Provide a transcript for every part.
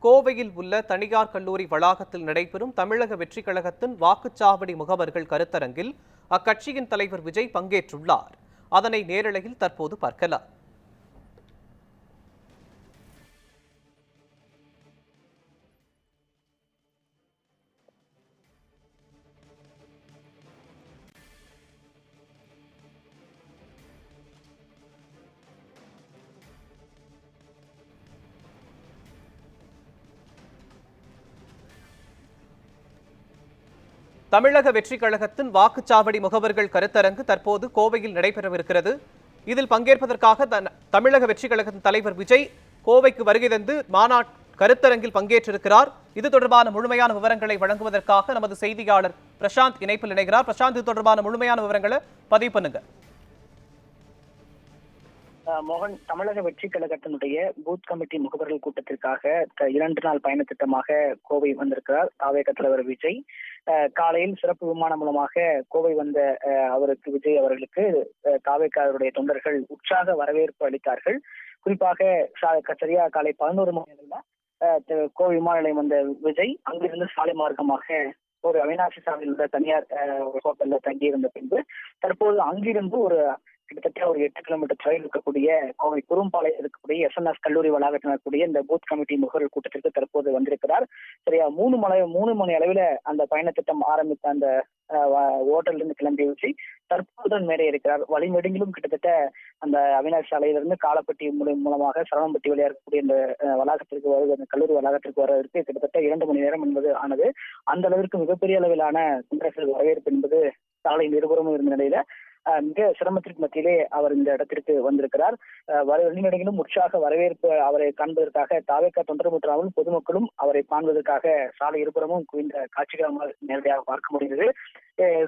கோவையில் உள்ள தனியார் கல்லூரி வளாகத்தில் நடைபெறும் தமிழக வெற்றிக் கழகத்தின் வாக்குச்சாவடி முகவர்கள் கருத்தரங்கில் அக்கட்சியின் தலைவர் விஜய் பங்கேற்றுள்ளார். அதனை நேரலையில் தற்போது பார்க்கலாம். தமிழக வெற்றிக் கழகத்தின் வாக்குச்சாவடி முகவர்கள் கருத்தரங்கு தற்போது கோவையில் நடைபெறவிருக்கிறது. இதில் பங்கேற்பதற்காக தமிழக வெற்றிக் கழகத்தின் தலைவர் விஜய் கோவைக்கு வருகை தந்து கருத்தரங்கில் பங்கேற்றிருக்கிறார். இது தொடர்பான முழுமையான விவரங்களை வழங்குவதற்காக நமது செய்தியாளர் பிரசாந்த் இணைப்பில் இணைகிறார். பிரசாந்த், இது தொடர்பான முழுமையான விவரங்களை பதிவு பண்ணுங்க. மோகன், தமிழக வெற்றி கழகத்தினுடைய பூத் கமிட்டி முகவர்கள் கூட்டத்திற்காக 2 நாள் பயண திட்டமாக கோவை வந்திருக்கிறார் தாவேக தலைவர் விஜய். காலையில் சிறப்பு விமானம் மூலமாக கோவை வந்த விஜய் அவர்களுக்கு தாவேகாவுடைய தொண்டர்கள் உற்சாக வரவேற்பு அளித்தார்கள். குறிப்பாக சரியா காலை 11 மணி அளவில் கோவை விமான நிலையம் வந்த விஜய் அங்கிருந்து சாலை மார்க்கமாக ஒரு அவினாசி சாலையில் உள்ள தனியார் ஹோட்டல்ல தங்கியிருந்த பின்பு தற்போது அங்கிருந்து கிட்டத்தட்ட ஒரு 8 கிலோமீட்டர் தொலைவில் இருக்கக்கூடிய கோவை குறும்பாளையம் இருக்கக்கூடிய SNS கல்லூரி வளாகத்தில் இருக்கக்கூடிய இந்த பூத் கமிட்டி முகவர்கள் கூட்டத்திற்கு தற்போது வந்திருக்கிறார். சரியா 3 மணி அளவில் அந்த பயணத்திட்டம் ஆரம்பித்த அந்த ஹோட்டலில் இருந்து கிளம்பி வச்சு தற்போதுடன் மேலே இருக்கிறார். வழிநெடுங்கிலும் கிட்டத்தட்ட அந்த அவினாசி சாலையிலிருந்து காலப்பட்டி மூலமாக சரவணம்பட்டி வழியாக இருக்கக்கூடிய இந்த வளாகத்திற்கு வருவது, கல்லூரி வளாகத்திற்கு வருவதற்கு கிட்டத்தட்ட 2 மணி நேரம் என்பது ஆனது. அந்த அளவிற்கு மிகப்பெரிய அளவிலான தொண்டர்கள் வரவேற்பு என்பது சாலையில் இருபுறமும் இருந்த நிலையில மிக சிரமத்திற்கு மத்தியிலே அவர் இந்த இடத்திற்கு வந்திருக்கிறார். வழிநெடுங்கிலும் உற்சாக வரவேற்பு அவரை காண்பதற்காக தாவேகா தொண்டர் முற்றாமல் பொதுமக்களும் அவரை காண்பதற்காக சாலை இருபுறமும் குவிந்த காட்சிகள் நேரடியாக பார்க்க முடிந்தது.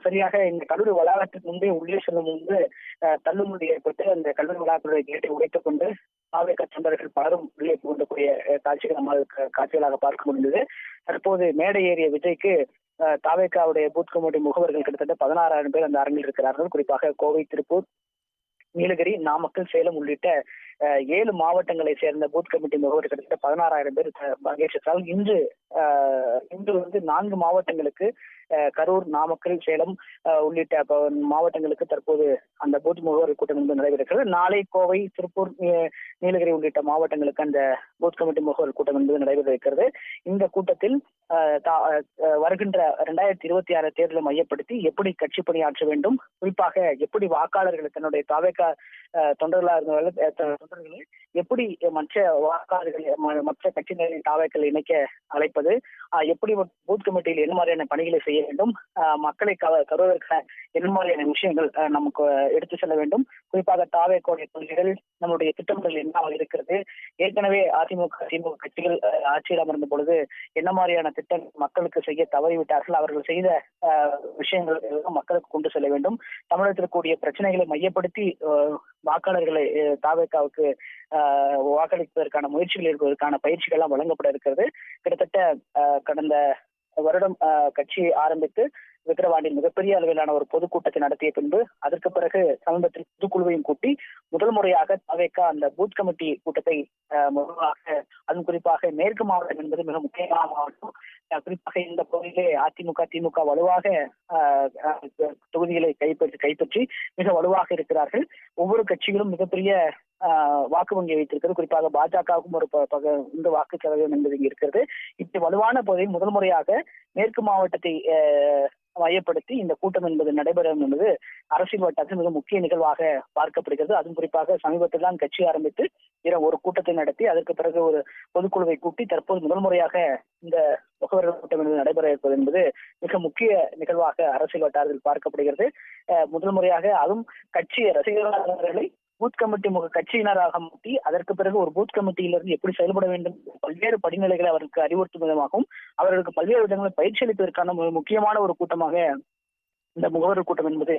சரியாக இந்த கல்லூரி வளாகத்திற்கு முன்பே உள்ளே செல்லும் முன்பு தள்ளுமுடி ஏற்பட்டு அந்த கல்லூரி வளாகத்துடைய கேட்டை உடைத்துக் கொண்டு தாவேகா தொண்டர்கள் பலரும் உள்ளே புகழக்கூடிய காட்சிகளாக பார்க்க முடிந்தது. தற்போது மேடை ஏறிய விஜய்க்கு தாவேகாவுடைய பூத் கமிட்டி முகவர்கள் கிட்டத்தட்ட 16,000 பேர் அந்த அரங்கில் இருக்கிறார்கள். குறிப்பாக கோவை, திருப்பூர், நீலகிரி, நாமக்கல், சேலம் உள்ளிட்ட 7 மாவட்டங்களை சேர்ந்த பூத் கமிட்டி முகவர்கள் கிட்டத்தட்ட 16,000 பேர் பங்கேற்றால் இன்று 4 மாவட்டங்களுக்கு கரூர், நாமக்கல், சேலம் உள்ளிட்ட மாவட்டங்களுக்கு தற்போது அந்த பூத் முகவர்கள் கூட்டம் என்பது நடைபெறுகிறது. நாளை கோவை, திருப்பூர், நீலகிரி உள்ளிட்ட மாவட்டங்களுக்கு அந்த பூத் கமிட்டி முகவர்கள் கூட்டம் என்பது நடைபெற இருக்கிறது. இந்த கூட்டத்தில் வருகின்ற 2026 தேர்தலை மையப்படுத்தி எப்படி கட்சி பணியாற்ற வேண்டும், குறிப்பாக எப்படி வாக்காளர்கள் தன்னுடைய தாவேகா தொண்டர்களை எப்படி மற்ற வாக்காளர்களை மற்ற கட்சியினரின் தாவேக்களை இணைக்க அழைப்பது, எப்படி பூத் கமிட்டியில் என்ன மாதிரியான பணிகளை செய்ய வேண்டும், மக்களை கருவதற்கான என்ன மாதிரியான விஷயங்கள் நமக்கு எடுத்து செல்ல வேண்டும், குறிப்பாக தாவேக்கோடைய கொள்கைகள், நம்முடைய திட்டமிடல் என்ன இருக்கிறது, ஏற்கனவே அதிமுக திமுக கட்சிகள் ஆட்சியில் அமர்ந்த பொழுது என்ன மாதிரியான திட்டங்கள் மக்களுக்கு செய்ய தவறிவிட்டார்கள், அவர்கள் செய்த விஷயங்கள் மக்களுக்கு கொண்டு செல்ல வேண்டும், தமிழகத்தில் கூடிய பிரச்சனைகளை மையப்படுத்தி வாக்காளர்களை தாவேகாவுக்கு வாக்களிப்பதற்கான முயற்சிகள் இருப்பதற்கான பயிற்சிகள் எல்லாம் வழங்கப்பட இருக்கிறது. கிட்டத்தட்ட கடந்த வருடம் கட்சியை ஆரம்பித்து விக்கிரவாண்டியில் மிகப்பெரிய அளவிலான ஒரு பொதுக்கூட்டத்தை நடத்திய பின்பு அதற்கு பிறகு சமீபத்தில் பொதுக்குழுவையும் கூட்டி முதல் முறையாக தாவேகா அந்த பூத் கமிட்டி கூட்டத்தை அதுவும் குறிப்பாக மேற்கு மாவட்டம் என்பது மிக முக்கியமான மாவட்டம். குறிப்பாக இந்த பகுதியிலே அதிமுக திமுக வலுவாக தொகுதிகளை கைப்பற்றி மிக வலுவாக இருக்கிறார்கள். ஒவ்வொரு கட்சிகளும் மிகப்பெரிய வாக்கு வங்கி வைத்திருக்கிறது. குறிப்பாக பாஜகவுக்கும் இந்த வாக்கு சதவீதம் என்பது இங்கு இருக்கிறது. இப்படி வலுவான பகுதியில் முதல் முறையாக மேற்கு மாவட்டத்தை மையப்படுத்தி இந்த கூட்டம் என்பது நடைபெறும் என்பது அரசியல் வட்டாரத்தில் மிக முக்கிய நிகழ்வாக பார்க்கப்படுகிறது. அதுவும் குறிப்பாக சமீபத்தில் தான் கட்சி ஆரம்பித்து ஒரு கூட்டத்தை நடத்தி அதற்கு பிறகு ஒரு பொதுக்குழுவை கூட்டி தற்போது முதல் முறையாக இந்த முகவர்கள் கூட்டம் என்பது நடைபெற இருப்பது என்பது மிக முக்கிய நிகழ்வாக அரசியல் வட்டாரத்தில் பார்க்கப்படுகிறது. முதல் முறையாக அதுவும் கட்சி ரசிகர்களை பூத் கமிட்டி கட்சியினராக மாற்றி அதற்கு பிறகு ஒரு பூத் கமிட்டியிலிருந்து எப்படி செயல்பட வேண்டும், பல்வேறு படிநிலைகளை அவருக்கு அறிவுறுத்தும் விதமாகவும் அவர்களுக்கு பல்வேறு விதங்களில் பயிற்சி அளிப்பதற்கான முக்கியமான ஒரு கூட்டமாக இந்த முகவர்கள் கூட்டம் என்பது.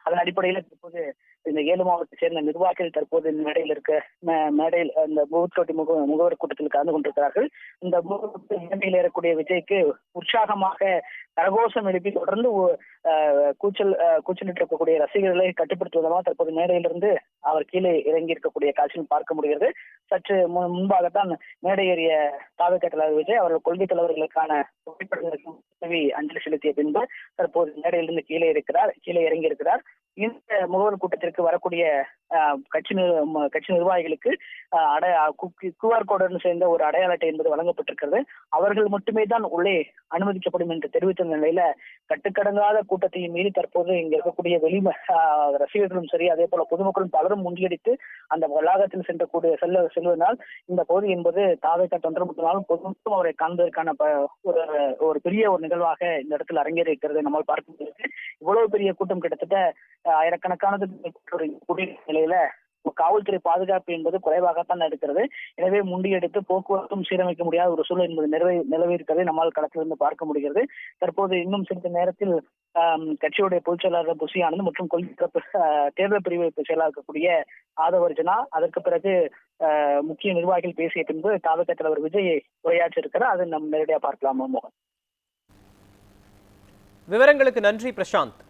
அதன் அடிப்படையில் தற்போது இந்த 7 மாவட்டத்தை சேர்ந்த நிர்வாகிகள் தற்போது மேடையில் இந்த பூத் கமிட்டி முகவர் கூட்டத்தில் கலந்து கொண்டிருக்கிறார்கள். இந்த மேடையில் ஏறக்கூடிய விஜய்க்கு உற்சாகமாக கரகோஷம் எழுப்பி தொடர்ந்து கூச்சலிட்டு இருக்கக்கூடிய ரசிகர்களை கட்டுப்படுத்துவதாக தற்போது மேடையிலிருந்து அவர் கீழே இறங்கி இருக்கக்கூடிய காட்சியில் பார்க்க முடிகிறது. சற்று முன்பாகத்தான் மேடை ஏறிய தாவேகா தலைவர் விஜய் அவர்கள் கொள்கை தலைவர்களுக்கான புகைப்படங்களுக்கு அஞ்சலி செலுத்திய பின்பு தற்போது மேடையிலிருந்து கீழே இறங்கி இருக்கிறார். இந்த முகவர் கூட்டத்திற்கு வரக்கூடிய கட்சி நிர்வாகிகளுக்கு QR கோடுடன் சேர்ந்த ஒரு அடையாள அட்டை என்பது வழங்கப்பட்டிருக்கிறது. அவர்கள் மட்டுமே தான் உள்ளே அனுமதிக்கப்படும் என்று தெரிவித்த நிலையில கட்டுக்கடங்காத கூட்டத்தையும் மீறி தற்போது இங்க இருக்கக்கூடிய ரசிகர்களும் சரி, அதே போல பொதுமக்களும் பலரும் முண்டியடித்து அந்த வளாகத்தில் செல்வதனால் இந்த பகுதி என்பது தாவேகா தொண்டர்புனாலும் பொதுமக்களும் அவரை காண்பதற்கான ஒரு பெரிய ஒரு நிகழ்வாக இந்த இடத்தில் அரங்கேறி இருக்கிறது நம்மால் பார்க்க முடியாது. இவ்வளவு பெரிய கூட்டம் கிட்டத்தட்ட ஆயிரக்கணக்கானது நிலையில காவல்துறை பாதுகாப்பு என்பது குறைவாகத்தான் இருக்கிறது. எனவே முண்டியடித்து போக்குவரத்தும் சீரமைக்க முடியாத ஒரு சூழல் என்பது நிலவி இருக்கிறதை நம்மால் களத்திலிருந்து பார்க்க முடிகிறது. தற்போது இன்னும் சிறிது நேரத்தில் கட்சியுடைய பொதுச் செயலாளர் புசி ஆனந்த் மற்றும் தேர்தல் பிரிவு செயலாளர் இருக்கக்கூடிய ஆதவர்ஜனா, அதற்கு பிறகு முக்கிய நிர்வாகிகள் பேசிய பின்பு தாவேகா தலைவர் விஜய் உரையாற்றி இருக்கிறார். அதை நாம் நேரடியாக பார்க்கலாம். மோகன், விவரங்களுக்கு நன்றி பிரசாந்த்.